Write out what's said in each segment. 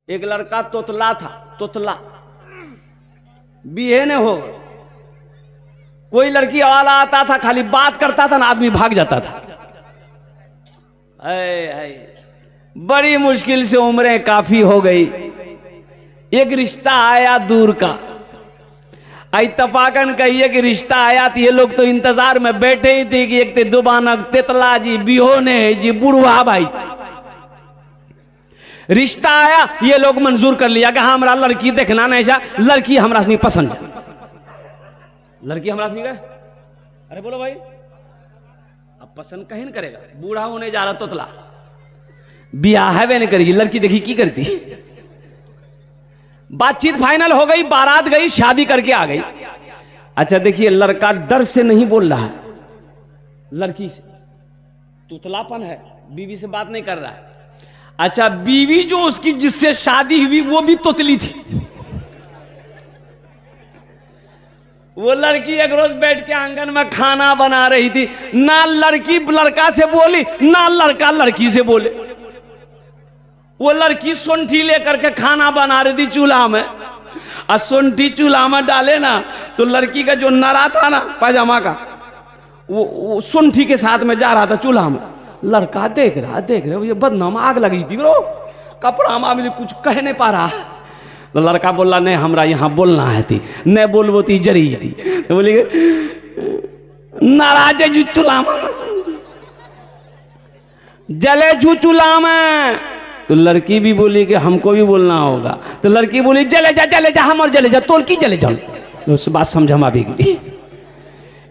एक लड़का तोतला था, तोतला बीहे ने हो, कोई लड़की वाला आता था, खाली बात करता था ना, आदमी भाग जाता था। बड़ी मुश्किल से उम्रें काफी हो गई, एक रिश्ता आया दूर का। आई तपाकन कहिए कि रिश्ता आया तो ये लोग तो इंतजार में बैठे ही थे कि एक ते दुबानक तेतला जी बिहोने जी बुढ़वा भाई। रिश्ता आया, ये लोग मंजूर कर लिया कि हाँ हमारा लड़की देखना नहीं जा, लड़की हमरा से नहीं पसंद, लड़की हमरा से नहीं गए। अरे बोलो भाई, अब पसंद कहीं नहीं करेगा, बूढ़ा होने जा रहा तोतला, ब्याह है वे नहीं करेगी, लड़की देखी की करती। बातचीत फाइनल हो गई, बारात गई, शादी करके आ गई। अच्छा देखिए, लड़का डर से नहीं बोल रहा है, लड़की से तुतलापन है, बीवी से बात नहीं कर रहा है। अच्छा बीवी जो उसकी जिससे शादी हुई वो भी तोतली थी। वो लड़की एक रोज बैठ के आंगन में खाना बना रही थी, ना लड़की लड़का से बोली ना लड़का लड़की से बोले। वो लड़की सोंठी लेकर के खाना बना रही थी चूल्हा में, और सोंठी चूल्हा में डाले ना तो लड़की का जो नरा था ना पैजामा का, वो सोंठी के साथ में जा रहा था चूल्हा में। लड़का देख रहा ये बदनाम, आग लगी थी ब्रो, कपड़ा में कुछ कह नहीं पा रहा। तो लड़का बोला नहीं हमरा यहाँ बोलना है थी, नहीं बोलबो थी जरी थी। तो बोली नाराज जू चूल्हा में जले जू चूल्हा में। तो लड़की भी बोली कि हमको भी बोलना होगा। तो लड़की बोली जले जा हम और जले जा, तोल की जले जाओ। उस बात समझ में भी गई,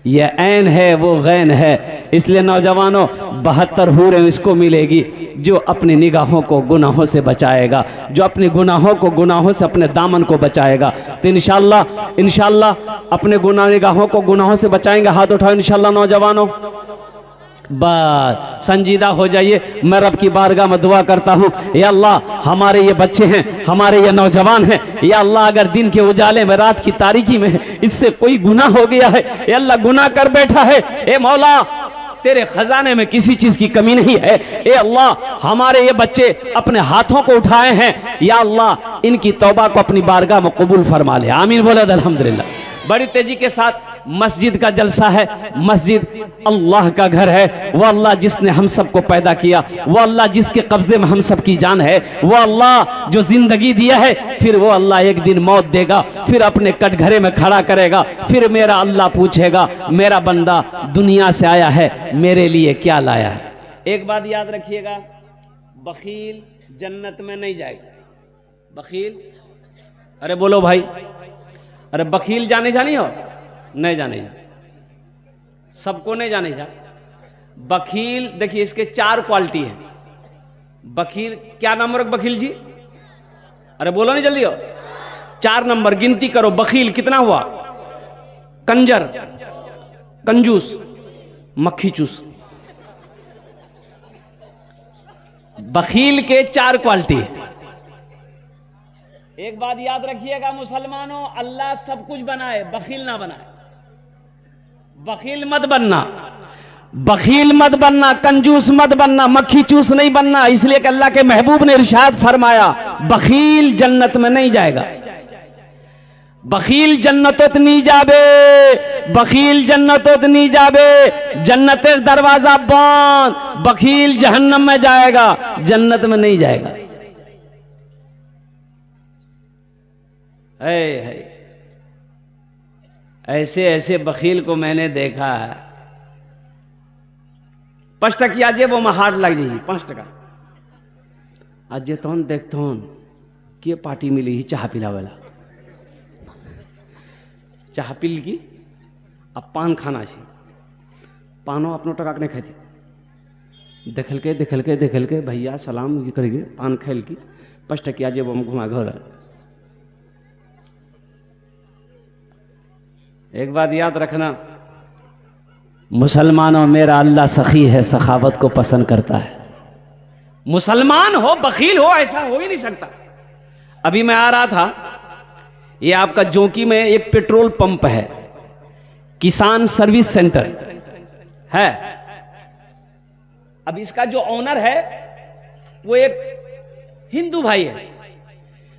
ये ऐन है वो गैन है। इसलिए नौजवानों 72 हूरें इसको मिलेगी जो अपनी निगाहों को गुनाहों से बचाएगा, जो अपने गुनाहों को गुनाहों से अपने दामन को बचाएगा। तो इंशाल्लाह अपने निगाहों को गुनाहों से बचाएंगे। हाथ उठाओ इंशाल्लाह नौजवानों, बस संजीदा हो जाइए। मैं रब की बारगाह में दुआ करता हूँ, या अल्लाह हमारे ये बच्चे हैं, हमारे ये नौजवान हैं, या अल्लाह अगर दिन के उजाले में रात की तारीकी में इससे कोई गुनाह हो गया है, या अल्लाह गुनाह कर बैठा है, ए मौला तेरे खजाने में किसी चीज की कमी नहीं है। ए अल्लाह हमारे ये बच्चे अपने हाथों को उठाए हैं, या अल्लाह इनकी तौबा को अपनी बारगाह में कबूल फरमा ले। आमीन बोले अल्हम्दुलिल्लाह। बड़ी तेजी के साथ मस्जिद का जलसा है। मस्जिद अल्लाह का घर है, वो अल्लाह जिसने हम सबको पैदा किया, वो अल्लाह जिसके कब्जे में हम सब की जान है, वो अल्लाह जो जिंदगी दिया है, फिर वो अल्लाह एक दिन मौत देगा, फिर अपने कटघरे में खड़ा करेगा। फिर मेरा अल्लाह पूछेगा मेरा बंदा दुनिया से आया है, मेरे लिए क्या लाया है। एक बात याद रखिएगा, बखील जन्नत में नहीं जाएगा। बखील, अरे बोलो भाई, अरे बखील जाने हो नहीं जाने जा, सबको नहीं जाने जा। बखील देखिए इसके 4 क्वालिटी है। बखील क्या नंबर बखील जी, अरे बोलो नहीं जल्दी हो, 4 नंबर गिनती करो। बखील कितना हुआ? कंजर, कंजूस, मक्खी चूस। बखील के 4 क्वालिटी है। एक बात याद रखिएगा मुसलमानों, अल्लाह सब कुछ बनाए, बखील ना बनाए। बखील मत बनना, बखील मत बनना, कंजूस मत बनना, मक्खी चूस नहीं बनना। इसलिए कि अल्लाह के महबूब ने इरशाद फरमाया बखील जन्नत में नहीं जाएगा। बखील जन्नतोत नहीं जाबे, बखील जन्नतोत नहीं जाबे, जन्नतेर दरवाजा बंद। बखील जहन्नम में जाएगा, जन्नत में नहीं जाएगा। है ऐसे ऐसे बखील को मैंने देखा है। 5 टकिया जेबो में हाथ लग जाइए, 5 टका आज जेतौन देखतौन के पार्टी मिली ही चाह पिलावेला, चाह पिल की अब पान खाना छे, पानो अपनो टका के नहीं खाती। देखल के भैया सलाम करके पान खेल की 5 टकिया जेबो में घुमा घर। एक बात याद रखना मुसलमानों, मेरा अल्लाह सखी है, सखावत को पसंद करता है। मुसलमान हो बखील हो ऐसा हो ही नहीं सकता। अभी मैं आ रहा था, ये आपका जोंकी में एक पेट्रोल पंप है, किसान सर्विस सेंटर है। अब इसका जो ऑनर है वो एक हिंदू भाई है,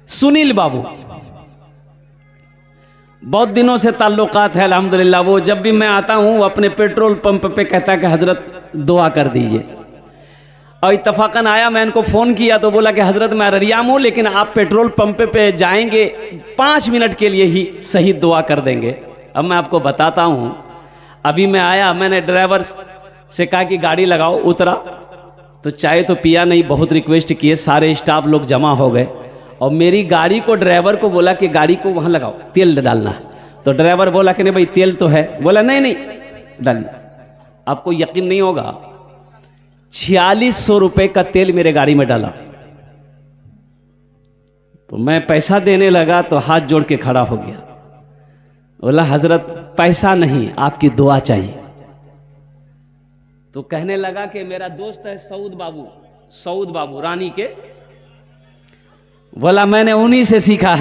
सुनील बाबू, बहुत दिनों से ताल्लुकात है अल्हम्दुलिल्लाह। वो जब भी मैं आता हूँ अपने पेट्रोल पंप पे कहता है कि हजरत दुआ कर दीजिए। और इत्तफाकन आया, मैं इनको फ़ोन किया तो बोला कि हजरत मैं अररिया में हूँ, लेकिन आप पेट्रोल पंप पे जाएंगे 5 मिनट के लिए ही सही दुआ कर देंगे। अब मैं आपको बताता हूँ, अभी मैं आया, मैंने ड्राइवर से कहा कि गाड़ी लगाओ, उतरा तो चाय तो पिया नहीं, बहुत रिक्वेस्ट किए, सारे स्टाफ लोग जमा हो गए और मेरी गाड़ी को ड्राइवर को बोला कि गाड़ी को वहाँ लगाओ, तेल डालना है। तो ड्राइवर बोला कि नहीं भाई तेल तो है। बोला नहीं नहीं डालिए। आपको यकीन नहीं होगा, 4600 रुपये का तेल मेरे गाड़ी में डाला। तो मैं पैसा देने लगा तो हाथ जोड़ के खड़ा हो गया। बोला हजरत पैसा नहीं, आपकी दुआ चाहिए। तो कहने लगा कि मेरा दोस्त है सऊद बाबू रानी के। बोला मैंने उन्हीं से सीखा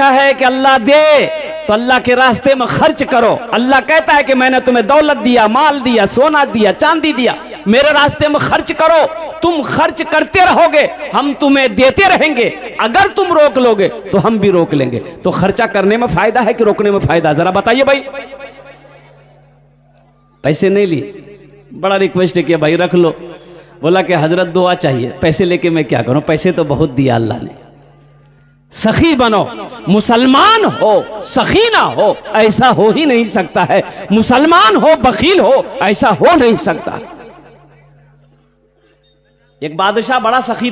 है कि अल्लाह दे तो अल्लाह के रास्ते में खर्च करो। अल्लाह कहता है कि मैंने तुम्हें दौलत दिया, माल दिया, सोना दिया, चांदी दिया, मेरे रास्ते में खर्च करो। तुम खर्च करते रहोगे, हम तुम्हें देते रहेंगे। अगर तुम रोक लोगे तो हम भी रोक लेंगे। तो खर्चा करने में फायदा है कि रोकने में फायदा, जरा बताइए भाई। पैसे नहीं लिए, बड़ा रिक्वेस्ट किया भाई रख लो। बोला कि हजरत दुआ चाहिए। पैसे लेके मैं क्या करूं, पैसे तो बहुत दिया अल्लाह ने। सखी बनो, मुसलमान हो सखी ना हो, ऐसा हो ही नहीं सकता है। मुसलमान हो बखील हो, ऐसा हो नहीं सकता। एक बादशाह बड़ा सखी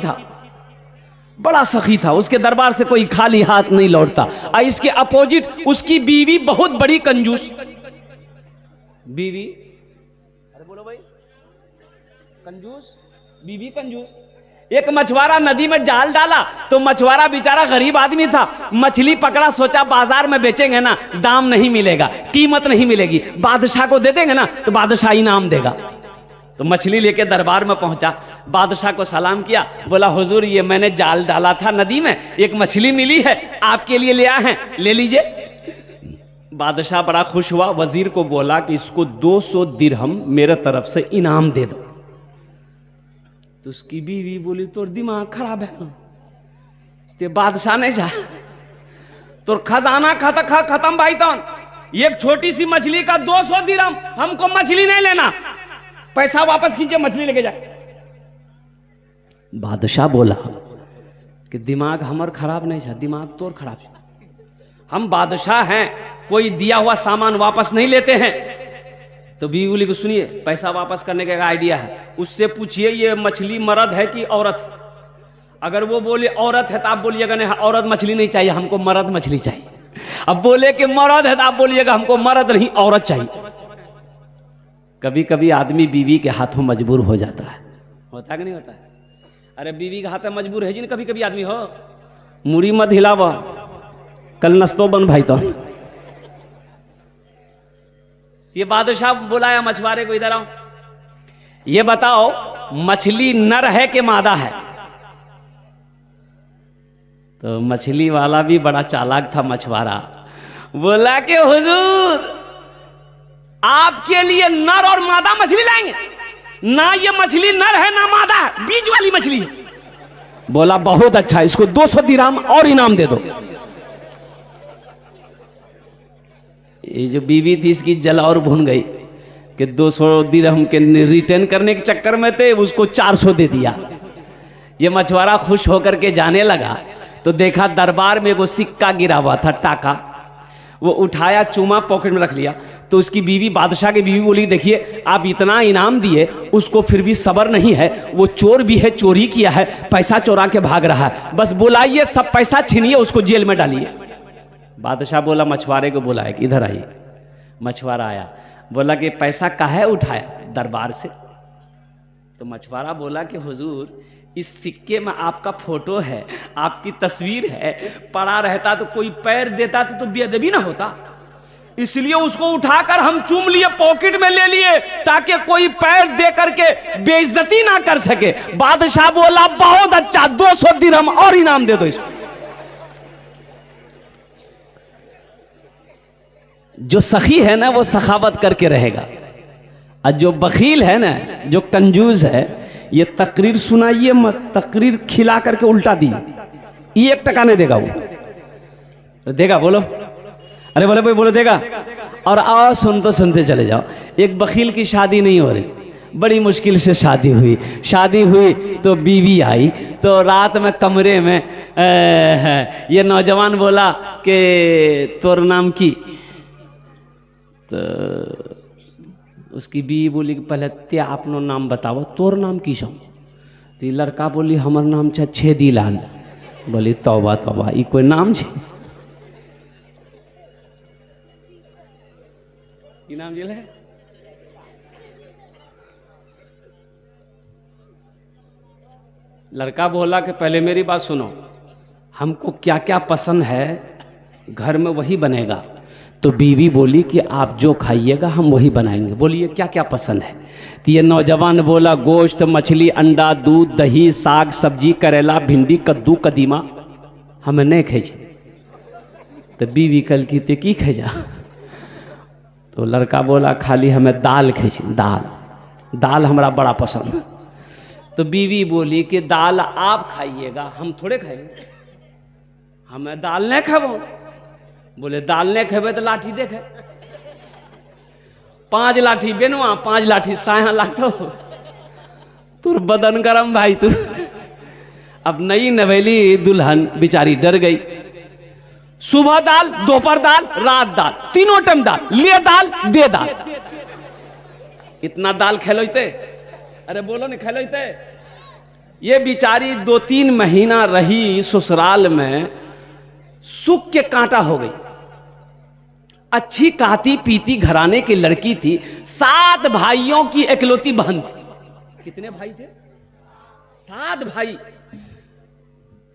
था, उसके दरबार से कोई खाली हाथ नहीं लौटता। और इसके अपोजिट उसकी बीवी बहुत बड़ी कंजूस बीवी। अरे बोलो भाई, कंजूस बीवी कंजूस। एक मछुआरा नदी में जाल डाला तो मछुआरा बेचारा गरीब आदमी था, मछली पकड़ा, सोचा बाजार में बेचेंगे ना दाम नहीं मिलेगा, कीमत नहीं मिलेगी, बादशाह को दे देंगे ना तो बादशाह इनाम देगा। तो मछली लेके दरबार में पहुंचा, बादशाह को सलाम किया, बोला हुजूर ये मैंने जाल डाला था नदी में, एक मछली मिली है, आपके लिए ले आए हैं, ले लीजिए। बादशाह बड़ा खुश हुआ, वजीर को बोला कि इसको 200 दिरहम मेरे तरफ से इनाम दे दो। तो उसकी बीवी बोली तोर दिमाग खराब है, ते बादशाह ने जा तो खजाना खत्म भाई। तो एक छोटी सी मछली का 200 दिरहम, हमको मछली नहीं लेना, पैसा वापस कीजिए, मछली लेके जाए। बादशाह बोला कि दिमाग हमार खराब नहीं था, दिमाग तोर खराब है। हम बादशाह हैं, कोई दिया हुआ सामान वापस नहीं लेते हैं। तो बीवी बोली को सुनिए, पैसा वापस करने का आइडिया है, उससे पूछिए ये मछली मर्द है कि औरत है। अगर वो बोले औरत है तो आप बोलिएगा नहीं औरत मछली नहीं चाहिए, हमको मर्द मछली चाहिए। अब बोले कि मर्द है तो आप बोलिएगा हमको मर्द नहीं औरत चाहिए। कभी कभी आदमी बीवी के हाथों मजबूर हो जाता है, होता कि नहीं होता है? अरे बीवी के हाथ में मजबूर है जी ना, कभी कभी आदमी हो। मुड़ी मत हिलावा, कल नस्तो बन भाई। तो ये बादशाह बुलाया मछुआरे को, इधर आओ, ये बताओ मछली नर है कि मादा है? तो मछली वाला भी बड़ा चालाक था मछुआरा, बोला कि हुजूर आपके लिए नर और मादा मछली लाएंगे ना, ये मछली नर है ना मादा है, बीज वाली मछली है। बोला बहुत अच्छा, इसको 200 दिरहम और इनाम दे दो। ये जो बीवी थी इसकी जल और भुन गई कि 200 दिरहम के रिटर्न करने के चक्कर में थे, उसको 400 दे दिया। ये मछुआरा खुश होकर के जाने लगा तो देखा दरबार में वो सिक्का गिरा हुआ था, टाका। वो उठाया, चूमा, पॉकेट में रख लिया। तो उसकी बीवी, बादशाह की बीवी बोली देखिए आप इतना इनाम दिए, उसको फिर भी सब्र नहीं है, वो चोर भी है, चोरी किया है, पैसा चोरा के भाग रहा है, बस बुलाइए, सब पैसा छीनिए, उसको जेल में डालिए। बादशाह बोला मछुआरे को बुलाए कि इधर आइए। मछुआरा आया, बोला कि पैसा काहे उठाया दरबार से? तो मछुआरा बोला कि हुजूर इस सिक्के में आपका फोटो है, आपकी तस्वीर है, पड़ा रहता तो कोई पैर देता तो बेअदबी ना होता, इसलिए उसको उठाकर हम चूम लिए, पॉकेट में ले लिए, ताकि कोई पैर दे करके बेइज्जती ना कर सके। बादशाह बोला बहुत अच्छा, 200 दिरहम और इनाम दे दो इसको। जो सखी है ना वो सखावत करके रहेगा, और जो बखील है ना, जो कंजूस है, ये तकरीर सुनाइए मत, तकरीर खिला करके उल्टा दी, ये 1 टका नहीं देगा। वो देगा, बोलो, अरे बोले भाई, बोलो देगा। और आओ सुनते सुनते चले जाओ। एक बखील की शादी नहीं हो रही, बड़ी मुश्किल से शादी हुई तो बीवी आई, तो रात में कमरे में ये नौजवान बोला कि तोर नाम की, तो उसकी बीवी बोली कि पहले ते अपनो नाम बताओ, तोर नाम की छो? तो ये लड़का बोली हमर नाम छे छेदी लाल। बोली तौबा तौबा, ये कोई नाम छे? ये नाम जिल है? लड़का बोला कि पहले मेरी बात सुनो, हमको क्या क्या पसंद है घर में वही बनेगा। तो बीवी बोली कि आप जो खाइएगा हम वही बनाएंगे। बोलिए क्या क्या पसंद है? तो ये नौजवान बोला गोश्त, मछली, अंडा, दूध, दही, साग सब्जी, करेला, भिंडी, कद्दू, कदीमा हमें नहीं खाई। तो बीवी कल की ते की खाई जा? तो लड़का बोला खाली हमें दाल खाई, दाल हमारा बड़ा पसंद। तो बीवी बोली कि दाल आप खाइएगा, हम थोड़े खाएंगे, हमें दाल नहीं खाबो। बोले दाल नहीं खेबे तो लाठी देखे, 5 लाठी बेनवा, 5 लाठी साया लागतो, तुर बदन गरम भाई तू। अब नई नवेली दुल्हन बेचारी डर गई। सुबह दाल, दोपहर दाल, रात दाल, तीनों टाइम दाल, ले दाल दे दाल। इतना दाल खेलोते, अरे बोलो नहीं खेलोते। ये बेचारी 2-3 महीना रही ससुराल में, सुख के कांटा हो गई। अच्छी खाती पीती घराने की लड़की थी, 7 भाइयों की इकलौती बहन थी। कितने भाई थे? 7 भाई।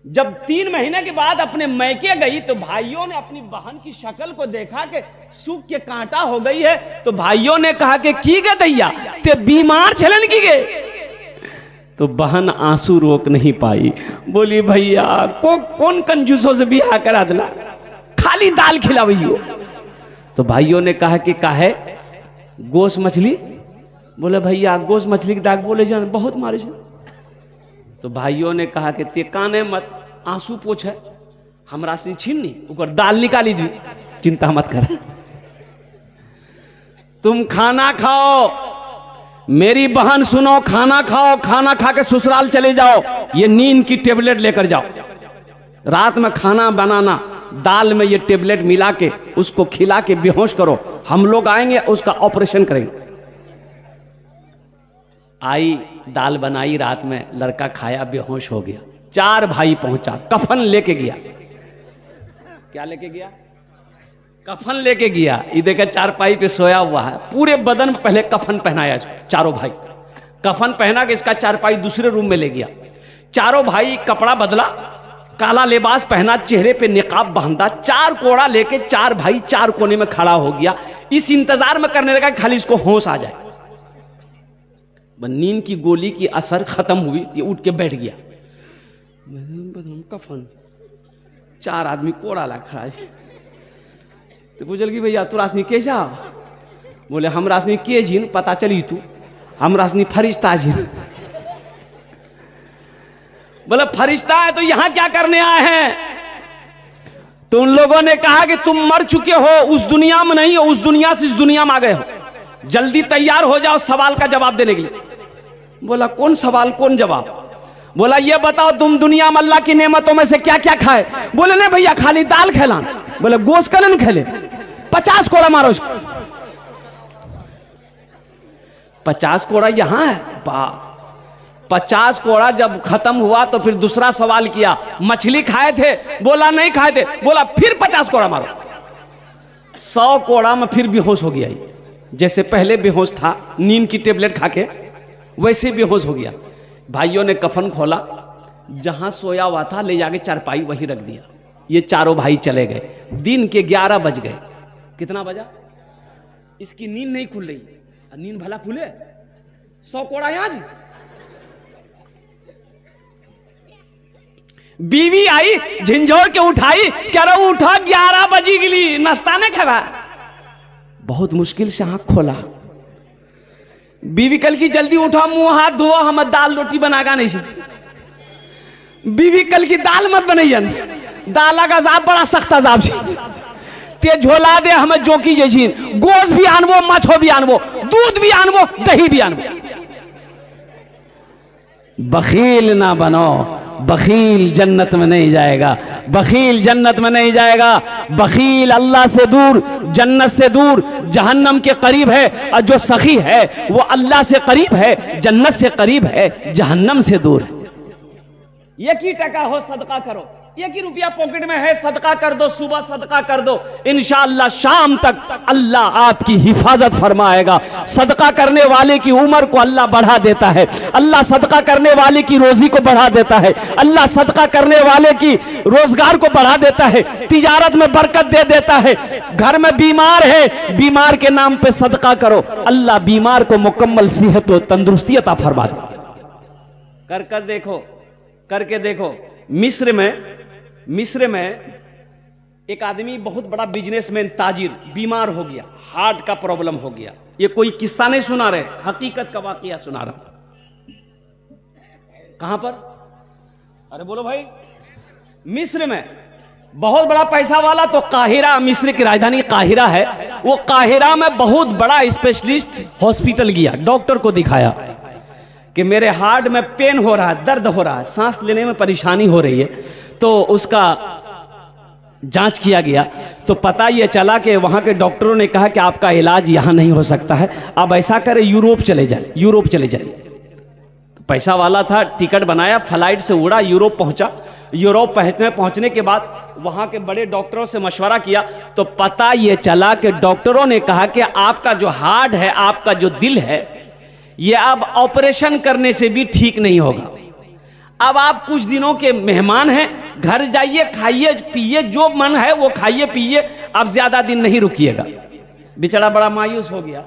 जब 3 महीने के बाद अपने मैके गई तो भाइयों ने अपनी बहन की शक्ल को देखा कि सुख के कांटा हो गई है। तो भाइयों ने कहा कि की गे दैया ते बीमार छलन की गे। तो बहन आंसू रोक नहीं पाई, बोली भैया कौन कंजूसों से बियाह करा दिला, खाली दाल खिलावियो। तो भाइयों ने कहा कि काहे गोश्त मछली? बोले भैया गोश्त मछली की दाग बोले जान बहुत मारे जान। तो भाइयों ने कहा कि ते काने मत, आंसू पोछ है, हमरा से छीन नहीं, ऊपर दाल निकाली दी, चिंता मत कर, तुम खाना खाओ। मेरी बहन सुनो, खाना खाओ, खाना खा के ससुराल चले जाओ, ये नींद की टेबलेट लेकर जाओ। रात में खाना बनाना, दाल में ये टेबलेट मिला के उसको खिला के बेहोश करो, हम लोग आएंगे उसका ऑपरेशन करेंगे। आई दाल बनाई, रात में लड़का खाया, बेहोश हो गया। 4 भाई पहुंचा, कफन लेके गया। क्या लेके गया? कफन लेके गया। ये देखा चारपाई पे सोया हुआ है, पूरे बदन में पहले कफन पहनाया इसको। चारों भाई कफन पहना के इसका चारपाई दूसरे रूम में ले गया। चारों भाई कपड़ा बदला, काला लिबास पहना, चेहरे पे निकाब बांधा, 4 कोड़ा लेके 4 भाई 4 कोने में खड़ा हो गया। इस इंतजार में करने लगा खाली इसको होश आ जाए। नींद की गोली की असर खत्म हुई, ये उठ के बैठ गया। कफन 4 आदमी कोड़ा ला खड़ा। तो पूछल कि भैया तू रासनी के जा? बोले हम रासनी के जिन पता चली तू, हम रासनी फरिश्ता जिन। बोले फरिश्ता है तो यहां क्या करने आए हैं? तो उन लोगों ने कहा कि तुम मर चुके हो, उस दुनिया में नहीं हो, उस दुनिया से इस दुनिया में आ गए हो, जल्दी तैयार हो जाओ सवाल का जवाब देने के लिए। बोला कौन सवाल कौन जवाब? बोला ये बताओ तुम दुनिया में अल्लाह की नेमतों में से क्या क्या खाए? बोले नहीं भैया खाली दाल खेला। बोले गोश्त का नहीं खेले, 50 कोड़ा मारो इसको। 50 कोड़ा यहां है। 50 कोड़ा जब खत्म हुआ तो फिर दूसरा सवाल किया, मछली खाए थे? बोला नहीं खाए थे। बोला फिर 50 कोड़ा मारो। 100 कोड़ा में फिर बेहोश हो गया। जैसे पहले बेहोश था नींद की टेबलेट खा के, वैसे बेहोश हो गया। भाइयों ने कफन खोला, जहां सोया हुआ था ले जाके चारपाई वहीं रख दिया। ये चारों भाई चले गए। दिन के 11 बज गए। कितना बजा? इसकी नींद नहीं खुल रही। नींद भला खुले? 100 कोड़ा है आज। बीवी आई झिंझोर के उठाई, कह रहा उठा 11 बजी गिली, नाश्ता नहीं खावा। बहुत मुश्किल से आंख खोला, बीवी कल की जल्दी उठा, मुंह हाथ धो, हम दाल रोटी बनागा नहीं। बीवी कल की दाल मत बनैयन, दाल का जाब बड़ा सख्त अजाब ते झोला दे हमें जोकी जैसी, गोश्त भी आनबो, मछो भी आनबो, दूध भी आनबो, दही भी आनबो। बखील ना बनो, बखील जन्नत में नहीं जाएगा, बखील जन्नत में नहीं जाएगा। बखील अल्लाह से दूर, जन्नत से दूर, जहन्नम के करीब है। और जो सखी है वो अल्लाह से करीब है, जन्नत से करीब है, जहन्नम से दूर है। एक ही टका हो सदका करो, एक ही रुपया पॉकेट में है सदका कर दो, सुबह सदका कर दो, इंशाअल्लाह शाम तक अल्लाह आपकी हिफाजत फरमाएगा। सदका करने वाले की उम्र को अल्लाह बढ़ा देता है, अल्लाह सदका करने वाले की रोजी को बढ़ा देता है, अल्लाह सदका करने वाले की रोजगार को बढ़ा देता है, तिजारत में बरकत दे देता है। घर में बीमार है, बीमार के नाम पे सदका करो, अल्लाह बीमार को मुकम्मल सेहत और तंदुरुस्ती अता फरमा दे। कर देखो, करके देखो। मिस्र में एक आदमी बहुत बड़ा बिजनेसमैन ताजिर बीमार हो गया, हार्ट का प्रॉब्लम हो गया। ये कोई किस्सा नहीं सुना रहे, हकीकत का वाकया सुना रहा हूं। कहां पर? अरे बोलो भाई। मिस्र में बहुत बड़ा पैसा वाला, तो काहिरा, मिस्र की राजधानी काहिरा है, वो काहिरा में बहुत बड़ा स्पेशलिस्ट हॉस्पिटल गया, डॉक्टर को दिखाया कि मेरे हार्ट में पेन हो रहा है, दर्द हो रहा है, सांस लेने में परेशानी हो रही है। तो उसका जांच किया गया तो पता ये चला कि वहाँ के डॉक्टरों ने कहा कि आपका इलाज यहाँ नहीं हो सकता है, आप ऐसा करें यूरोप चले जाए, यूरोप चले जाए। तो पैसा वाला था, टिकट बनाया, फ्लाइट से उड़ा, यूरोप पहुँचा। यूरोप पहुँचने के बाद वहाँ के बड़े डॉक्टरों से मशवरा किया तो पता ये चला कि डॉक्टरों ने कहा कि आपका जो हार्ट है, आपका जो दिल है, ये अब ऑपरेशन करने से भी ठीक नहीं होगा। अब आप कुछ दिनों के मेहमान हैं, घर जाइए, खाइए पिए, जो मन है वो खाइए पिए, अब ज्यादा दिन नहीं रुकिएगा। बेचारा बड़ा मायूस हो गया,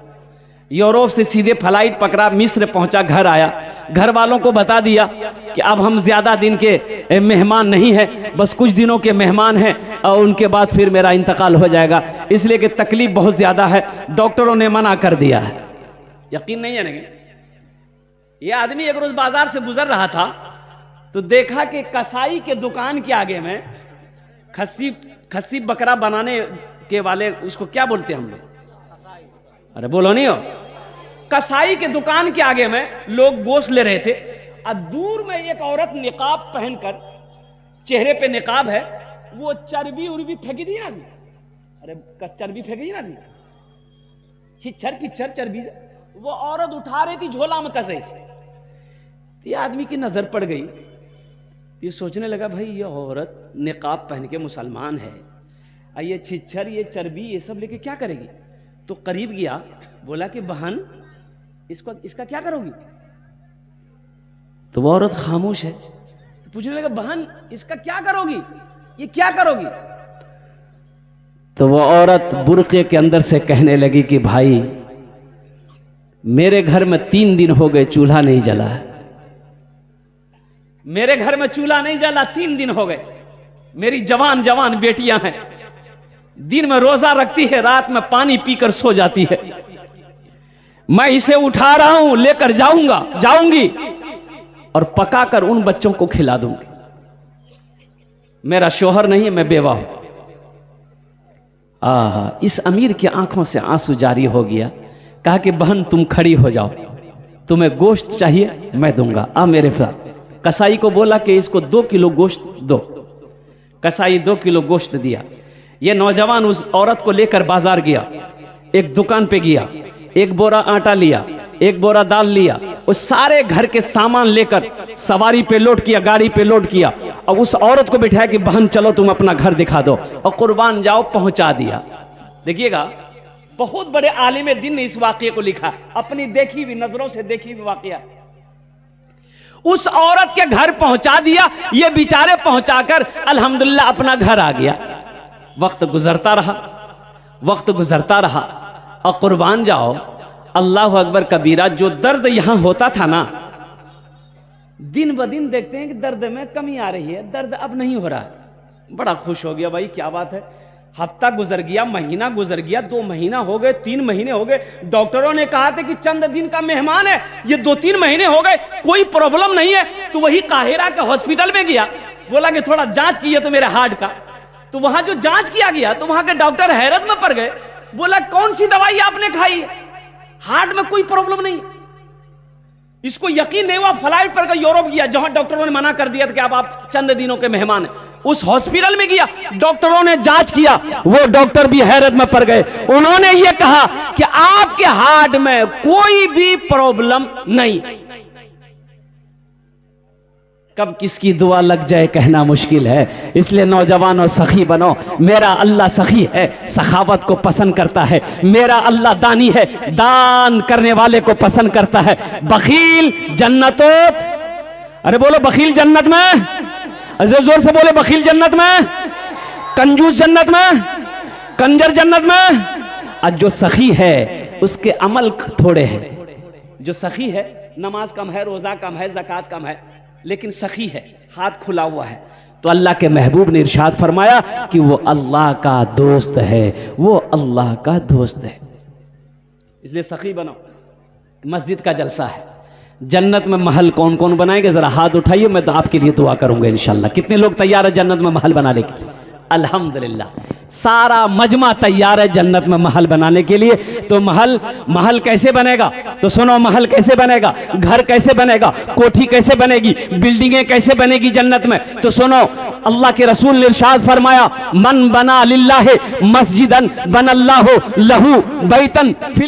यूरोप से सीधे फ्लाइट पकड़ा, मिस्र पहुंचा, घर आया, घर वालों को बता दिया कि अब हम ज्यादा दिन के मेहमान नहीं हैं, बस कुछ दिनों के मेहमान हैं और उनके बाद फिर मेरा इंतकाल हो जाएगा, इसलिए कि तकलीफ बहुत ज्यादा है, डॉक्टरों ने मना कर दिया है। यकीन नहीं है ना? ये आदमी एक रोज बाजार से गुजर रहा था तो देखा कि कसाई के दुकान के आगे में खस्सी बकरा बनाने के वाले, उसको क्या बोलते हैं हम लोग? अरे बोलो नहीं हो। कसाई के दुकान के आगे में लोग गोश्त ले रहे थे और दूर में एक औरत निकाब पहनकर, चेहरे पे निकाब है, वो चर्बी उर्बी फेंकी दी ना, अरे चर्बी फेंकी ना, छिछर पिछर चर्बी, वो औरत उठा रही थी, झोला में कस रही थी। ये आदमी की नजर पड़ गई, ये सोचने लगा भाई ये औरत निकाब पहन के मुसलमान है, ये छिछर, ये चर्बी, ये सब लेके क्या करेगी? तो करीब गया, बोला कि बहन इसका क्या करोगी? तो वो औरत खामोश है, तो पूछने लगा बहन इसका क्या करोगी, ये क्या करोगी? तो वो औरत बुर्के के अंदर से कहने लगी कि भाई मेरे घर में 3 दिन हो गए चूल्हा नहीं जला है, मेरे घर में चूल्हा नहीं जला 3 दिन हो गए। मेरी जवान जवान बेटियां हैं, दिन में रोजा रखती है, रात में पानी पीकर सो जाती है। मैं इसे उठा रहा हूं, लेकर जाऊंगी और पकाकर उन बच्चों को खिला दूंगी। मेरा शोहर नहीं है, मैं बेवा हूं। इस अमीर की आंखों से आंसू जारी हो गया। कहा कि बहन तुम खड़ी हो जाओ, तुम्हें गोश्त चाहिए मैं दूंगा, आ मेरे साथ। कसाई को बोला कि इसको 2 किलो गोश्त दो। कसाई 2 किलो गोश्त दिया। यह नौजवान उस औरत को लेकर बाजार गया, एक दुकान पे गया, 1 बोरा आटा लिया, 1 बोरा दाल लिया, उस सारे घर के सामान लेकर सवारी पे लोड किया, गाड़ी पे लोड किया और उस औरत को बिठाया कि बहन चलो तुम अपना घर दिखा दो और कुर्बान जाओ, पहुंचा दिया। देखिएगा बहुत बड़े आलिम दिन ने इस वाकये को लिखा, अपनी देखी हुई नजरों से देखी हुई वाकया। उस औरत के घर पहुंचा दिया, ये बेचारे पहुंचाकर अल्हम्दुलिल्लाह अपना घर आ गया। वक्त गुजरता रहा और कुर्बान जाओ, अल्लाह अकबर कबीरा, जो दर्द यहां होता था ना, दिन ब दिन देखते हैं कि दर्द में कमी आ रही है, दर्द अब नहीं हो रहा है। बड़ा खुश हो गया, भाई क्या बात है, हफ्ता गुजर गया, महीना गुजर गया, 2 महीना हो गए, 3 महीने हो गए। डॉक्टरों ने कहा था कि चंद दिन का मेहमान है, ये 2-3 महीने हो गए, कोई प्रॉब्लम नहीं है। तो वही काहिरा के हॉस्पिटल में गया, बोला कि थोड़ा जांच किए तो मेरे हार्ट का। तो वहां जो जांच किया गया तो वहां के डॉक्टर हैरत में पड़ गए। बोला कौन सी दवाई आपने खाई है, हार्ट में कोई प्रॉब्लम नहीं। इसको यकीन नहीं हुआ, फ्लाइट पर यूरोप गया जहां डॉक्टरों ने मना कर दिया था कि आप चंद दिनों के मेहमान हैं। उस हॉस्पिटल में गया, डॉक्टरों ने जांच किया, वो डॉक्टर भी हैरत में पड़ गए। उन्होंने ये कहा कि आपके हार्ट में कोई भी प्रॉब्लम नहीं। कब किसकी दुआ लग जाए कहना मुश्किल है, इसलिए नौजवानों सखी बनो। मेरा अल्लाह सखी है, सखावत को पसंद करता है। मेरा अल्लाह दानी है, दान करने वाले को पसंद करता है। बखील जन्नतो, अरे बोलो बखील जन्नत में, अरे जोर से बोले बखील जन्नत में, कंजूस जन्नत में, कंजर जन्नत में। और जो सखी है उसके अमल थोड़े हैं। जो सखी है, नमाज कम है, रोजा कम है, ज़कात कम है, लेकिन सखी है, हाथ खुला हुआ है। तो अल्लाह के महबूब ने इरशाद फरमाया कि वो अल्लाह का दोस्त है, वो अल्लाह का दोस्त है। इसलिए सखी बनो। मस्जिद का जलसा है, जन्नत में महल कौन कौन बनाएंगे, जरा हाथ उठाइए, मैं तो आपके लिए दुआ करूंगा इंशाल्लाह। कितने लोग तैयार है जन्नत में महल बनाने के लिए? अल्हम्दुलिल्लाह, सारा मजमा तैयार है जन्नत में महल बनाने के लिए। तो महल कैसे बनेगा? तो सुनो, महल कैसे बनेगा, घर कैसे बनेगा, कोठी कैसे बनेगी, बिल्डिंगें कैसे बनेगी जन्नत में? तो सुनो, अल्लाह के रसूल ने इरशाद फरमाया, मन बना लिल्लाहि मस्जिदन बनल्लाहु लहू बैतन फिल